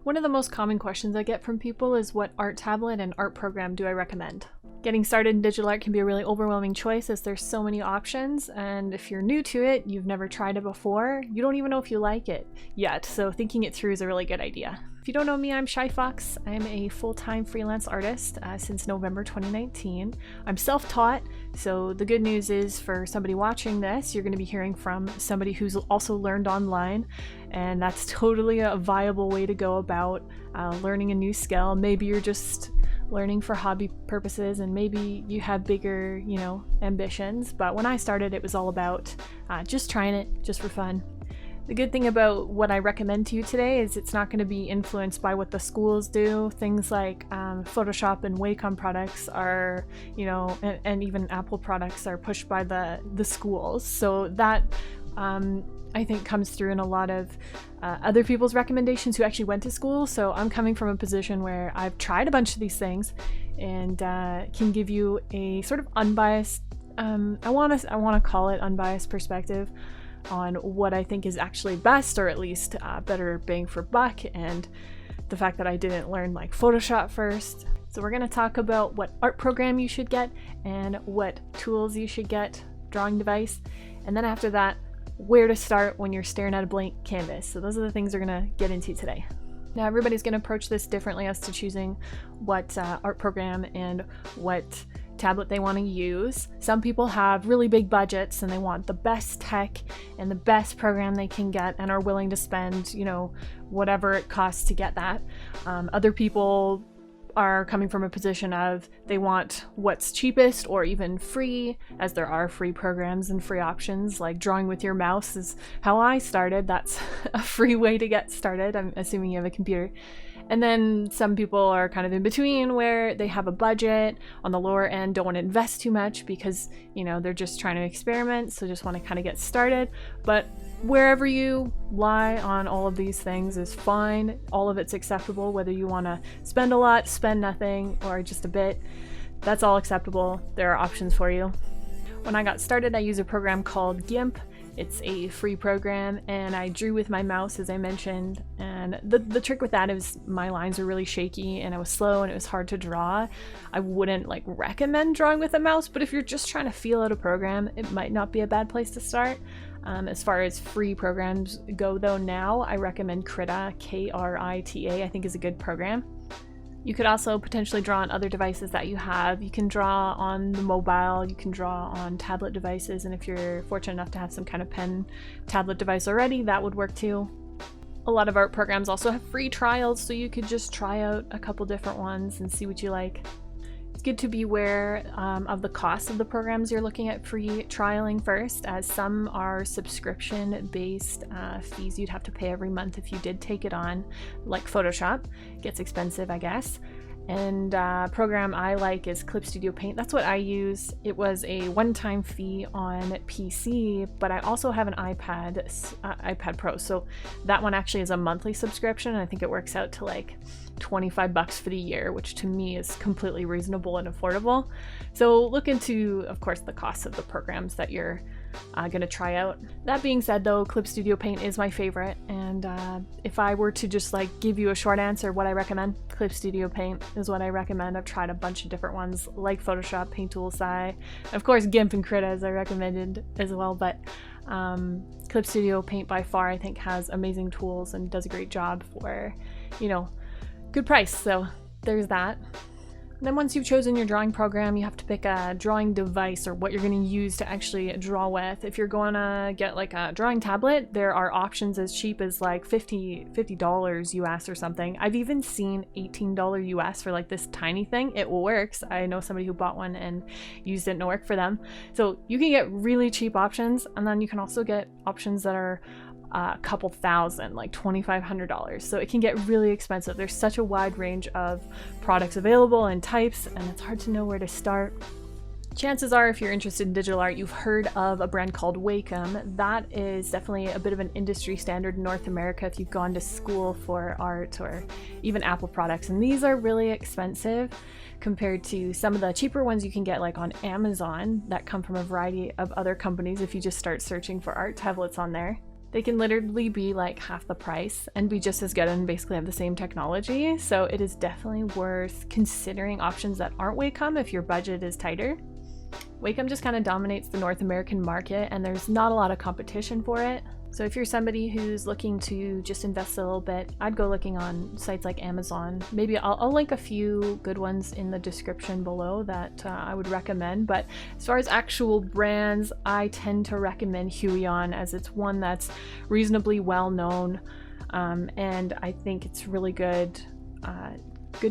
One of the most common questions I get from people is what art tablet and art program do I recommend? Getting started in digital art can be a really overwhelming choice as there's so many options, and if you're new to it, you've never tried it before, you don't even know if you like it yet, so thinking it through is a really good idea. If you don't know me, I'm Shy Fox. I'm a full-time freelance artist since November 2019. I'm self-taught, so the good news is for somebody watching this, you're going to be hearing from somebody who's also learned online, and that's totally a viable way to go about learning a new skill. Maybe you're just learning for hobby purposes and maybe you have bigger, ambitions. But when I started, it was all about just trying it just for fun. The good thing about what I recommend to you today is it's not going to be influenced by what the schools do. Things like Photoshop and Wacom products are, and even Apple products are pushed by the schools. So that I think comes through in a lot of other people's recommendations who actually went to school. So I'm coming from a position where I've tried a bunch of these things and can give you a sort of unbiased, I want to call it unbiased perspective on what I think is actually best, or at least better bang for buck, and the fact that I didn't learn like Photoshop first. So we're going to talk about what art program you should get and what tools you should get, drawing device, and then after that, where to start when you're staring at a blank canvas. So those are the things we're going to get into today. Now everybody's going to approach this differently as to choosing what art program and what tablet they want to use. Some people have really big budgets and they want the best tech and the best program they can get and are willing to spend, whatever it costs to get that. Other people are coming from a position of they want what's cheapest or even free, as there are free programs and free options. Like drawing with your mouse is how I started. That's a free way to get started. I'm assuming you have a computer. And then some people are kind of in between where they have a budget on the lower end, don't want to invest too much because, they're just trying to experiment, so just want to kind of get started. But wherever you lie on all of these things is fine. All of it's acceptable, whether you want to spend a lot, spend nothing, or just a bit. That's all acceptable. There are options for you. When I got started, I used a program called GIMP. It's a free program, and I drew with my mouse, as I mentioned, and the trick with that is my lines were really shaky and I was slow and it was hard to draw. I wouldn't recommend drawing with a mouse, but if you're just trying to feel out a program, it might not be a bad place to start. As far as free programs go though, now I recommend Krita, Krita, I think is a good program. You could also potentially draw on other devices that you have. You can draw on the mobile, you can draw on tablet devices, and if you're fortunate enough to have some kind of pen tablet device already, that would work too. A lot of art programs also have free trials, so you could just try out a couple different ones and see what you like. It's good to be aware of the cost of the programs you're looking at free trialing first, as some are subscription-based fees you'd have to pay every month if you did take it on, like Photoshop. It gets expensive, I guess. And program I like is Clip Studio Paint. That's what I use. It was a one-time fee on PC, but I also have an iPad Pro. So that one actually is a monthly subscription. And I think it works out to $25 for the year, which to me is completely reasonable and affordable. So look into, of course, the cost of the programs that you're going to try out. That being said though, Clip Studio Paint is my favorite, and if I were to just give you a short answer what I recommend, Clip Studio Paint is what I recommend. I've tried a bunch of different ones like Photoshop, Paint Tool, Sai, of course GIMP and Krita as I recommended as well, but Clip Studio Paint by far I think has amazing tools and does a great job for, good price. So there's that. And then once you've chosen your drawing program, you have to pick a drawing device or what you're going to use to actually draw with. If you're going to get a drawing tablet, there are options as cheap as $50 US or something. I've even seen $18 US for this tiny thing. It works. I know somebody who bought one and used it and it worked for them. So you can get really cheap options, and then you can also get options that are a couple thousand, like $2,500. So it can get really expensive. There's such a wide range of products available and types, and it's hard to know where to start. Chances are, if you're interested in digital art, you've heard of a brand called Wacom. That is definitely a bit of an industry standard in North America if you've gone to school for art, or even Apple products. And these are really expensive compared to some of the cheaper ones you can get on Amazon that come from a variety of other companies if you just start searching for art tablets on there. They can literally be like half the price and be just as good and basically have the same technology. So it is definitely worth considering options that aren't Wacom if your budget is tighter. Wacom just kind of dominates the North American market and there's not a lot of competition for it. So if you're somebody who's looking to just invest a little bit, I'd go looking on sites like Amazon. Maybe I'll link a few good ones in the description below that I would recommend. But as far as actual brands, I tend to recommend Huion as it's one that's reasonably well known. And I think it's really good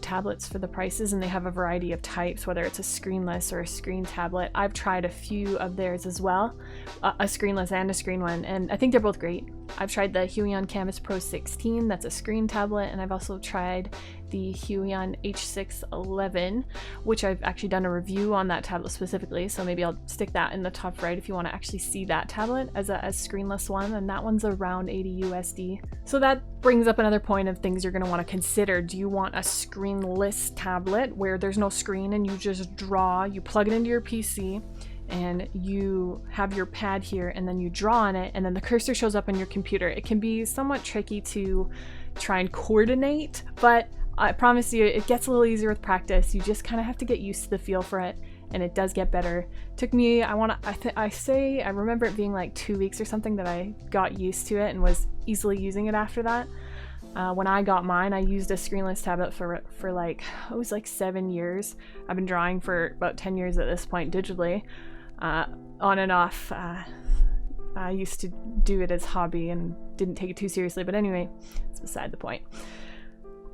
tablets for the prices, and they have a variety of types, whether it's a screenless or a screen tablet. I've tried a few of theirs as well, a screenless and a screen one, and I think they're both great. I've tried the Huion Canvas Pro 16, that's a screen tablet, and I've also tried the Huion H611, which I've actually done a review on that tablet specifically, so maybe I'll stick that in the top right if you want to actually see that tablet as a screenless one, and that one's around 80 USD. So that brings up another point of things you're going to want to consider. Do you want a screenless tablet where there's no screen and you just draw, you plug it into your PC, and you have your pad here and then you draw on it and then the cursor shows up on your computer? It can be somewhat tricky to try and coordinate, but I promise you it gets a little easier with practice. You just kind of have to get used to the feel for it, and it does get better. Took me, I remember it being like 2 weeks or something that I got used to it and was easily using it after that. When I got mine, I used a screenless tablet for like, it was like 7 years. I've been drawing for about 10 years at this point digitally, on and off. I used to do it as hobby and didn't take it too seriously, but anyway, it's beside the point.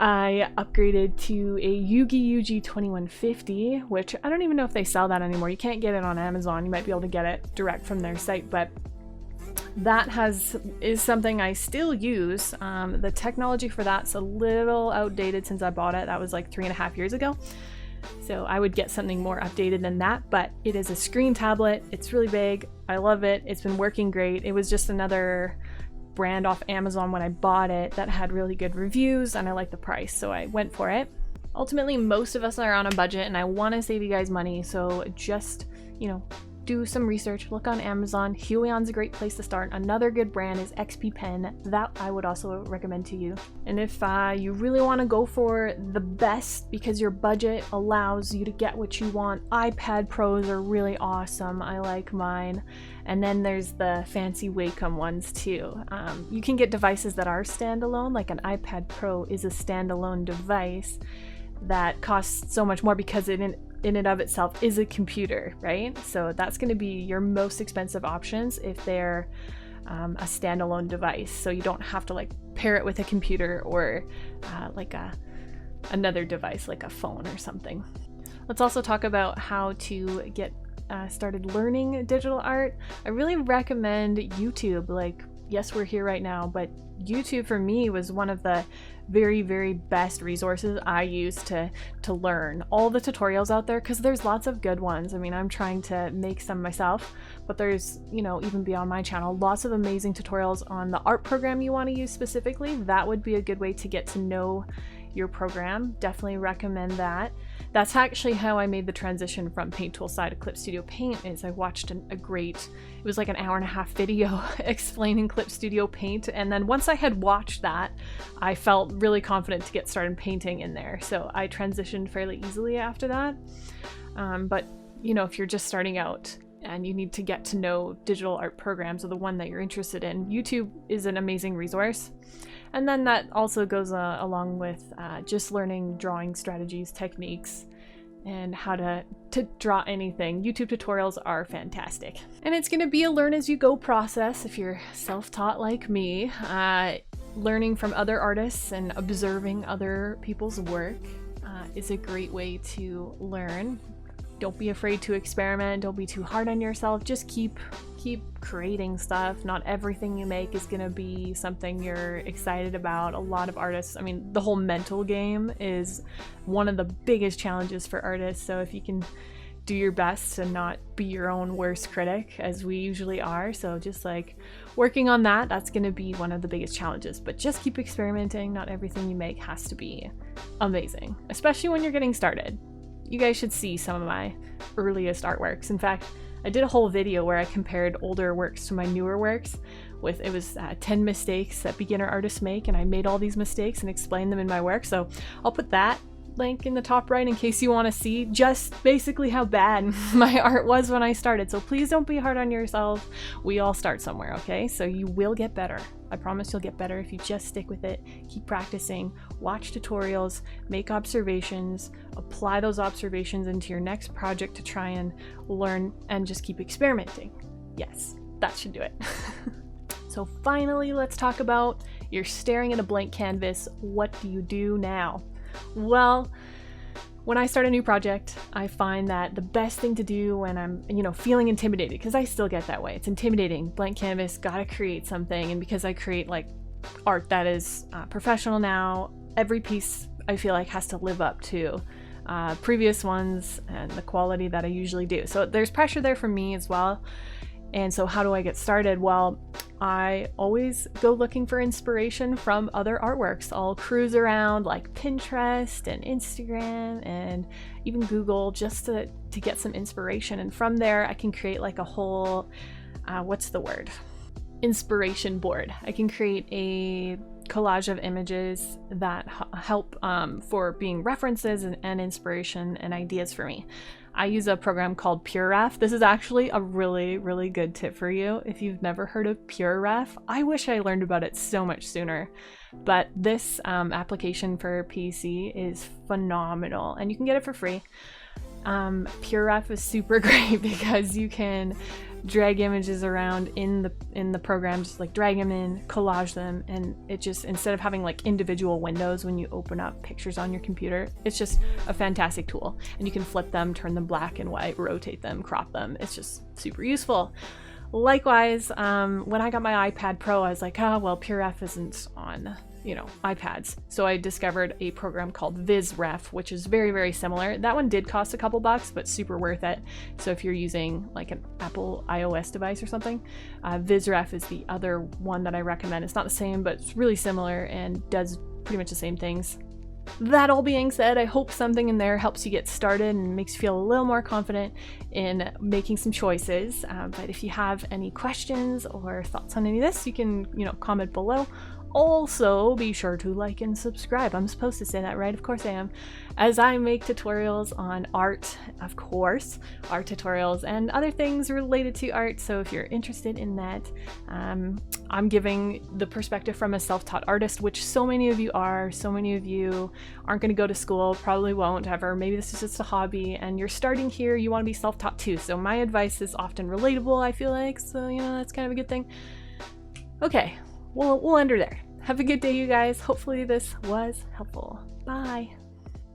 I upgraded to a Yugi UG2150, which I don't even know if they sell that anymore. You can't get it on Amazon. You might be able to get it direct from their site, but that is something I still use. The technology for that's a little outdated since I bought it. That was like 3.5 years ago. So I would get something more updated than that, but it is a screen tablet. It's really big. I love it. It's been working great. It was just another brand off Amazon when I bought it that had really good reviews and I liked the price, so I went for it. Ultimately, most of us are on a budget and I want to save you guys money, so just, do some research, look on Amazon. Huion's a great place to start. Another good brand is XP Pen, that I would also recommend to you. And if you really want to go for the best because your budget allows you to get what you want, iPad Pros are really awesome. I like mine. And then there's the fancy Wacom ones too. You can get devices that are standalone, like an iPad Pro is a standalone device that costs so much more because in and of itself is a computer, right? So that's going to be your most expensive options if they're a standalone device. So you don't have to like pair it with a computer or like another device like a phone or something. Let's also talk about how to get started learning digital art. I really recommend YouTube. Like, yes, we're here right now, but YouTube for me was one of the very, very best resources I use to learn all the tutorials out there, because there's lots of good ones. I mean, I'm trying to make some myself, but there's, even beyond my channel, lots of amazing tutorials on the art program you want to use specifically. That would be a good way to get to know your program. Definitely recommend that. That's actually how I made the transition from Paint Tool Side to Clip Studio Paint. Is I watched it was like an 1.5-hour video explaining Clip Studio Paint, and then once I had watched that, I felt really confident to get started painting in there. So I transitioned fairly easily after that. But if you're just starting out and you need to get to know digital art programs or the one that you're interested in, YouTube is an amazing resource. And then that also goes along with just learning drawing strategies, techniques, and how to draw anything. YouTube tutorials are fantastic. And it's going to be a learn as you go process if you're self-taught like me. Learning from other artists and observing other people's work is a great way to learn. Don't be afraid to experiment. Don't be too hard on yourself. Just keep creating stuff. Not everything you make is gonna be something you're excited about. A lot of artists, I mean, the whole mental game is one of the biggest challenges for artists. So if you can do your best and not be your own worst critic, as we usually are, so just like working on that, that's gonna be one of the biggest challenges. But just keep experimenting. Not everything you make has to be amazing, especially when you're getting started. You guys should see some of my earliest artworks. In fact, I did a whole video where I compared older works to my newer works, with, it was 10 mistakes that beginner artists make, and I made all these mistakes and explained them in my work. So I'll put that link in the top right in case you want to see just basically how bad my art was when I started. So please don't be hard on yourself. We all start somewhere, okay? So you will get better. I promise you'll get better if you just stick with it, keep practicing, watch tutorials, make observations, apply those observations into your next project to try and learn, and just keep experimenting. Yes, that should do it. So finally, let's talk about, you're staring at a blank canvas. What do you do now? Well, when I start a new project, I find that the best thing to do when I'm, feeling intimidated, because I still get that way. It's intimidating, blank canvas, gotta create something. And because I create like art that is professional now, every piece I feel like has to live up to previous ones and the quality that I usually do. So there's pressure there for me as well. And so how do I get started? Well, I always go looking for inspiration from other artworks. I'll cruise around like Pinterest and Instagram and even Google just to get some inspiration. And from there, I can create like a whole, inspiration board. I can create a collage of images that help for being references and inspiration and ideas for me. I use a program called PureRef. This is actually a really, really good tip for you if you've never heard of PureRef. I wish I learned about it so much sooner, but this application for PC is phenomenal and you can get it for free. PureRef is super great because you can drag images around in the program, just like drag them in, collage them, and it just, instead of having like individual windows when you open up pictures on your computer, it's just a fantastic tool. And you can flip them, turn them black and white, rotate them, crop them. It's just super useful. Likewise, when I got my iPad Pro, I was like, well, PureRef isn't on iPads. So I discovered a program called VizRef, which is very, very similar. That one did cost a couple bucks, but super worth it. So if you're using like an Apple iOS device or something, VizRef is the other one that I recommend. It's not the same, but it's really similar and does pretty much the same things. That all being said, I hope something in there helps you get started and makes you feel a little more confident in making some choices. But if you have any questions or thoughts on any of this, you can, comment below. Also, be sure to like and subscribe. I'm supposed to say that, right? Of course I am. As I make tutorials on art, of course, art tutorials and other things related to art. So if you're interested in that, I'm giving the perspective from a self-taught artist, which so many of you are. So many of you aren't going to go to school, probably won't ever. Maybe this is just a hobby and you're starting here, you want to be self-taught too. So my advice is often relatable, I feel like. So, that's kind of a good thing. Okay. We'll end her there. Have a good day, you guys. Hopefully this was helpful. Bye.